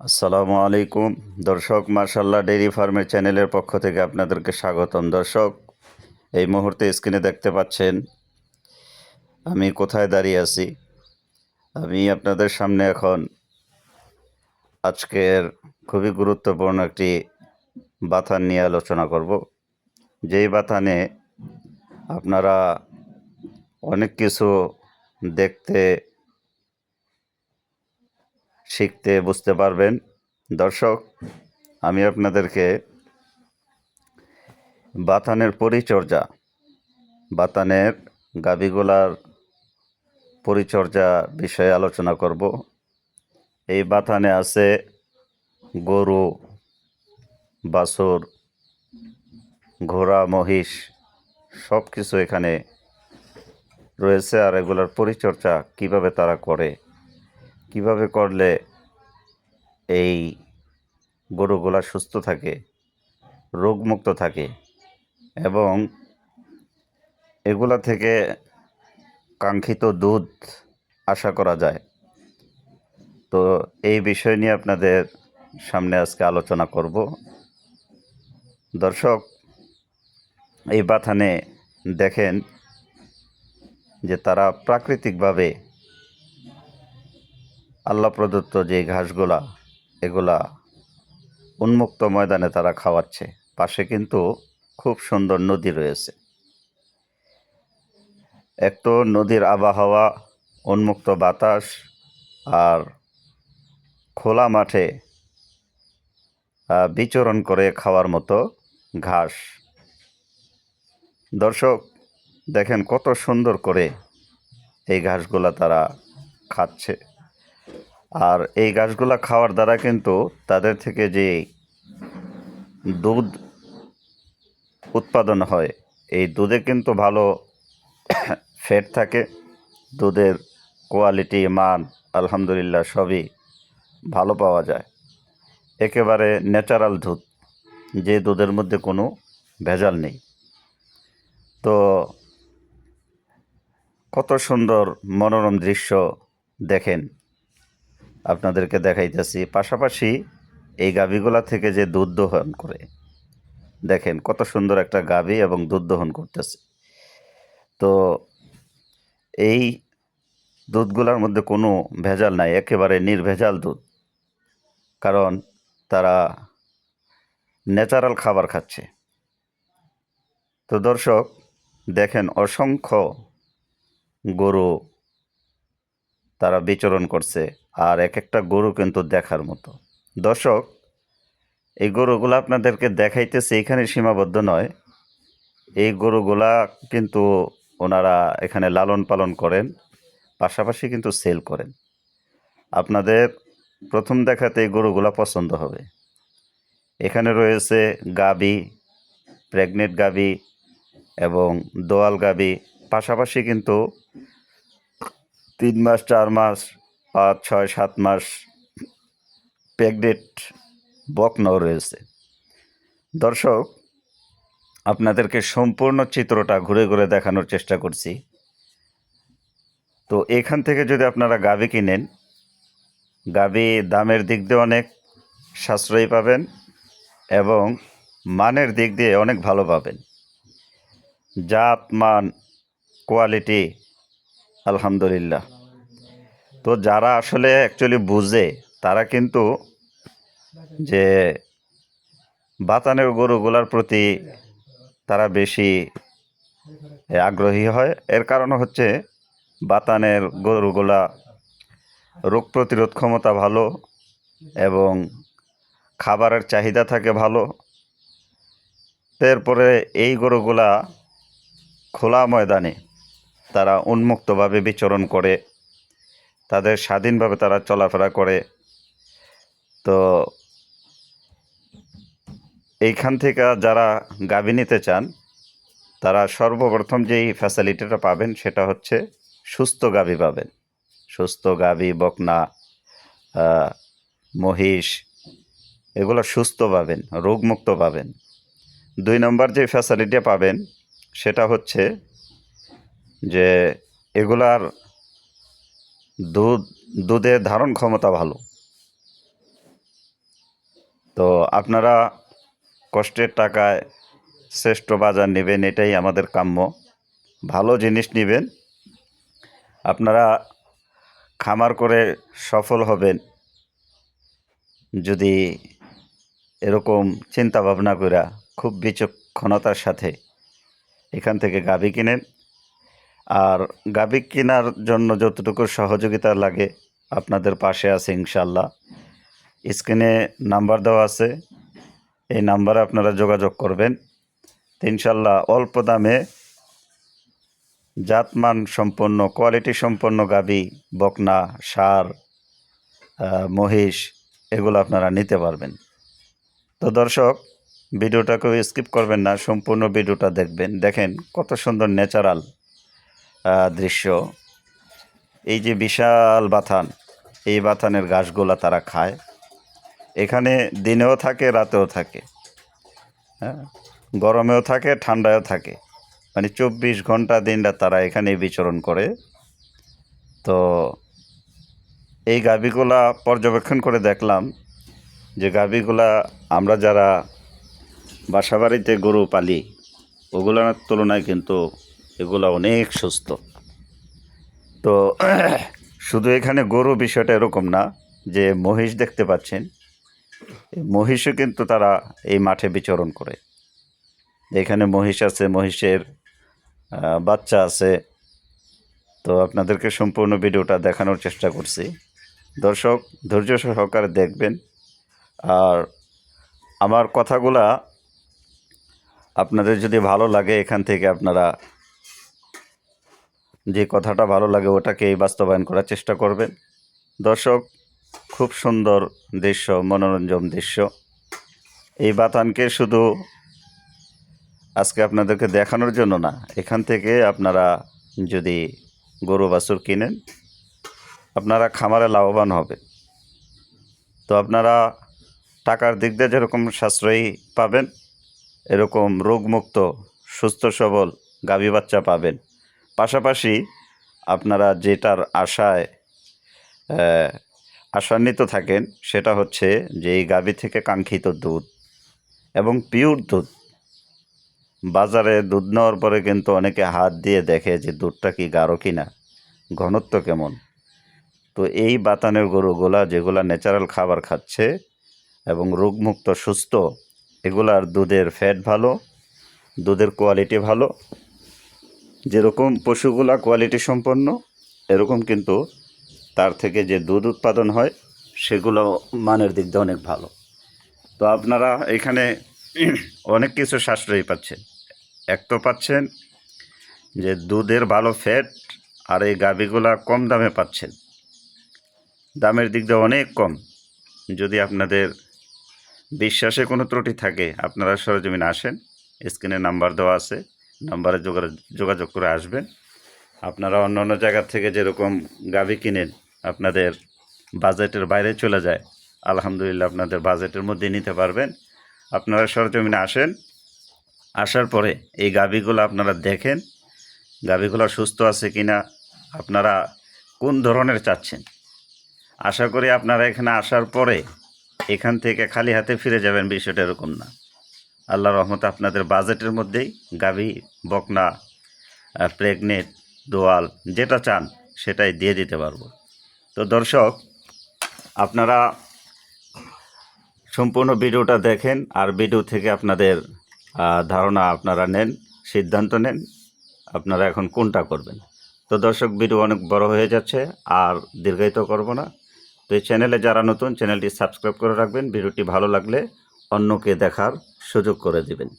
আসসালামু আলাইকুম দর্শক, মার্শাল্লাহ ডেইরি ফার্মের চ্যানেলের পক্ষ থেকে আপনাদেরকে স্বাগতম। দর্শক, এই মুহূর্তে স্ক্রিনে দেখতে পাচ্ছেন আমি কোথায় দাঁড়িয়ে আছি। আমি আপনাদের সামনে এখন আজকের খুবই গুরুত্বপূর্ণ একটি বাথান নিয়ে আলোচনা করব। যেই বাথানে আপনারা অনেক কিছু দেখতে, শিখতে, বুঝতে পারবেন। দর্শক, আমি আপনাদেরকে বাথানের পরিচর্যা, বাতানের গাভীগুলার পরিচর্যা বিষয়ে আলোচনা করব। এই বাথানে আছে গরু, বাছুর, ঘোড়া, মহিষ, সব কিছু এখানে রয়েছে। আর এগুলোর পরিচর্যা কিভাবে তারা করে, কিভাবে করলে এই গরুগুলা সুস্থ থাকে, রোগমুক্ত থাকে এবং এগুলা থেকে কাঙ্ক্ষিত দুধ আশা করা যায়। তো এই বিষয় নিয়ে আপনাদের সামনে আজকে আলোচনা করব। দর্শক, এই বাথানে দেখেন যে তারা প্রাকৃতিকভাবে আল্লাহ প্রদত্ত যে ঘাসগুলা, এগুলা উন্মুক্ত ময়দানে তারা খাওয়াচ্ছে। পাশে কিন্তু খুব সুন্দর নদী রয়েছে। এক তো নদীর আবহাওয়া, উন্মুক্ত বাতাস আর খোলা মাঠে বিচরণ করে খাওয়ার মতো ঘাস। দর্শক, দেখেন কত সুন্দর করে এই ঘাসগুলা তারা খাচ্ছে। আর এই ঘাসগুলা খাওয়ার দ্বারা কিন্তু তাদের থেকে যে দুধ উৎপাদন হয়, এই দুধে কিন্তু ভালো ফ্যাট থাকে। দুধের কোয়ালিটি, মান আলহামদুলিল্লাহ সবই ভালো পাওয়া যায়। একেবারে ন্যাচারাল দুধ, যে দুধের মধ্যে কোনো ভেজাল নেই। তো কত সুন্দর মনোরম দৃশ্য দেখেন, আপনাদেরকে দেখাইতেছি। পাশাপাশি এই গাভীগুলা থেকে যে দুধ দহন করে, দেখেন কত সুন্দর একটা গাভী এবং দুধ দহন করতেছে। তো এই দুধগুলোর মধ্যে কোনো ভেজাল নাই, একেবারে নির্ভেজাল দুধ। কারণ তারা ন্যাচারাল খাবার খাচ্ছে। তো দর্শক, দেখেন অসংখ্য গরু তারা বিচরণ করছে। আর এক একটা গরু কিন্তু দেখার মতো। দর্শক, এই গরুগুলো আপনাদেরকে দেখাইতেছে, এখানে সীমাবদ্ধ নয়। এই গরুগুলা কিন্তু ওনারা এখানে লালন পালন করেন, পাশাপাশি কিন্তু সেল করেন। আপনাদের প্রথম দেখাতে এই গরুগুলা পছন্দ হবে। এখানে রয়েছে গাভী, প্রেগনেন্ট গাভী এবং দোয়াল গাভী। পাশাপাশি কিন্তু 3 মাস, 4 মাস, 5, 6, 7 মাস প্রেগনেন্ট বকনাও রয়েছে। দর্শক, আপনাদেরকে সম্পূর্ণ চিত্রটা ঘুরে ঘুরে দেখানোর চেষ্টা করছি। তো এখান থেকে যদি আপনারা গাভী কিনেন, গাভী দামের দিক দিয়ে অনেক সাশ্রয়ী পাবেন এবং মানের দিক দিয়ে অনেক ভালো পাবেন। জাত, মান, কোয়ালিটি আলহামদুলিল্লাহ। তো যারা আসলে অ্যাকচুয়ালি বুঝে, তারা কিন্তু যে বাতানের গরুগুলার প্রতি তারা বেশি আগ্রহী হয়। এর কারণ হচ্ছে বাতানের গরুগুলা রোগ প্রতিরোধ ক্ষমতা ভালো এবং খাবারের চাহিদা থাকে ভালো। এরপরে এই গরুগুলা খোলা ময়দানে তারা উন্মুক্তভাবে বিচরণ করে, তাদের স্বাধীনভাবে তারা চলাফেরা করে। তো এইখান থেকে যারা গাভী নিতে চান, তারা সর্বপ্রথম যেই ফ্যাসিলিটিটা পাবেন সেটা হচ্ছে সুস্থ গাভী পাবেন। সুস্থ গাভী, বকনা, মহিষ, এগুলো সুস্থ পাবেন, রোগমুক্ত পাবেন। 2 নম্বর যে ফ্যাসিলিটি পাবেন সেটা হচ্ছে যে এগুলার দুধের ধারণ ক্ষমতা ভালো। তো আপনারা কষ্টের টাকায় শ্রেষ্ঠ বাজার নেবেন, এটাই আমাদের কাম্য। ভালো জিনিস নেবেন। আপনারা খামার করে সফল হবেন যদি এরকম চিন্তা ভাবনা কইরা খুব বিচক্ষণতার সাথে এখান থেকে গাভী কিনেন। আর গাভী কেনার জন্য যতটুকু সহযোগিতা লাগে আপনাদের পাশে আছে ইনশাল্লাহ। স্ক্রিনে নাম্বার দেওয়া আছে, এই নাম্বারে আপনারা যোগাযোগ করবেন। ইনশাল্লাহ অল্প দামে জাতমান সম্পন্ন কোয়ালিটি সম্পন্ন গাভী, বকনা, ষাঁড়, মহিষ এগুলো আপনারা নিতে পারবেন। তো দর্শক, ভিডিওটাকেও স্কিপ করবেন না, সম্পূর্ণ ভিডিওটা দেখবেন। দেখেন কত সুন্দর ন্যাচারাল দৃশ্য। এই যে বিশাল বাথান, এই বাথানের ঘাসগুলা তারা খায়। এখানে দিনেও থাকে, রাতেও থাকে, হ্যাঁ, গরমেও থাকে, ঠান্ডায়ও থাকে, মানে 24 ঘন্টা দিনটা তারা এখানেই বিচরণ করে। তো এই গাভীগুলা পর্যবেক্ষণ করে দেখলাম যে গাভীগুলা আমরা যারা বাসাবাড়িতে গরু পালি ওগুলোর তুলনায় কিন্তু এগুলো অনেক সুস্থ। তো শুধু এখানে গরু বিষয়টা এরকম না, যে মহিষ দেখতে পাচ্ছেন, এই মহিষও কিন্তু তারা এই মাঠে বিচরণ করে। এখানে মহিষ আছে, মহিষের বাচ্চা আছে। তো আপনাদেরকে সম্পূর্ণ ভিডিওটা দেখানোর চেষ্টা করছি। দর্শক, ধৈর্য সহকারে দেখবেন। আর আমার কথাগুলা আপনাদের যদি ভালো লাগে, এখান থেকে আপনারা যে কথাটা ভালো লাগে ওটাকেই বাস্তবায়ন করার চেষ্টা করবেন। দর্শক, খুব সুন্দর দৃশ্য, মনোরঞ্জন দৃশ্য। এই বাতানকে শুধু আজকে আপনাদেরকে দেখানোর জন্য না, এখান থেকে আপনারা যদি গরু বাছুর কিনেন আপনারা খামারে লাভবান হবে। তো আপনারা টাকার দিক দিয়ে যেরকম সাশ্রয়ী পাবেন, এরকম রোগমুক্ত সুস্থ সবল গাভী বাচ্চা পাবেন। পাশাপাশি আপনারা যেটার আশায় আশান্বিত থাকেন সেটা হচ্ছে যে এই গাভী থেকে কাঙ্ক্ষিত দুধ এবং পিওর দুধ। বাজারে দুধ নেওয়ার পরে কিন্তু অনেকে হাত দিয়ে দেখে যে দুধটা কি গাঢ় কিনা, ঘনত্ব কেমন। তো এই বাতানের গরুগুলা যেগুলা ন্যাচারাল খাবার খাচ্ছে এবং রোগমুক্ত সুস্থ, এগুলার দুধের ফ্যাট ভালো, দুধের কোয়ালিটি ভালো। যেরকম পশুগুলা কোয়ালিটি সম্পন্ন, এরকম কিন্তু তার থেকে যে দুধ উৎপাদন হয় সেগুলো মানের দিক দিয়ে অনেক ভালো। তো আপনারা এখানে অনেক কিছু সাশ্রয়ী পাচ্ছেন। এক তো পাচ্ছেন যে দুধের ভালো ফ্যাট, আর এই গাভীগুলা কম দামে পাচ্ছেন, দামের দিক দিয়ে অনেক কম। যদি আপনাদের বিশ্বাসে কোনো ত্রুটি থাকে আপনারা সরজমিনে আসেন, স্ক্রিনে নাম্বার দেওয়া আছে, নাম্বারে যোগাযোগ করে আসবেন। আপনারা অন্য অন্য জায়গা থেকে যেরকম গাভী কিনেন আপনাদের বাজেটের বাইরে চলে যায়, আলহামদুলিল্লাহ আপনাদের বাজেটের মধ্যে নিতে পারবেন। আপনারা সরজমিনে আসেন, আসার পরে এই গাভীগুলো আপনারা দেখেন গাভীগুলো সুস্থ আছে কিনা, আপনারা কোন ধরনের চাচ্ছেন। আশা করি আপনারা এখানে আসার পরে এখান থেকে খালি হাতে ফিরে যাবেন, বিষয়টা এরকম না। আল্লাহর রহমতে আপনাদের বাজেটের মধ্যেই গাভী, বকনা, প্রেগনেন্ট, দোয়াল যেটা চান সেটাই দিয়ে দিতে পারবো। তো দর্শক, আপনারা সম্পূর্ণ ভিডিওটা দেখেন, আর ভিডিও থেকে আপনাদের ধারণা আপনারা নেন, সিদ্ধান্ত নেন আপনারা এখন কোনটা করবেন। তো দর্শক, ভিডিও অনেক বড় হয়ে যাচ্ছে, আর দীর্ঘায়িত করব না। তো এই চ্যানেলে যারা নতুন, চ্যানেলটি সাবস্ক্রাইব করে রাখবেন। ভিডিওটি ভালো লাগলে অন্যকে দেখার সুযোগ করে দিবেন।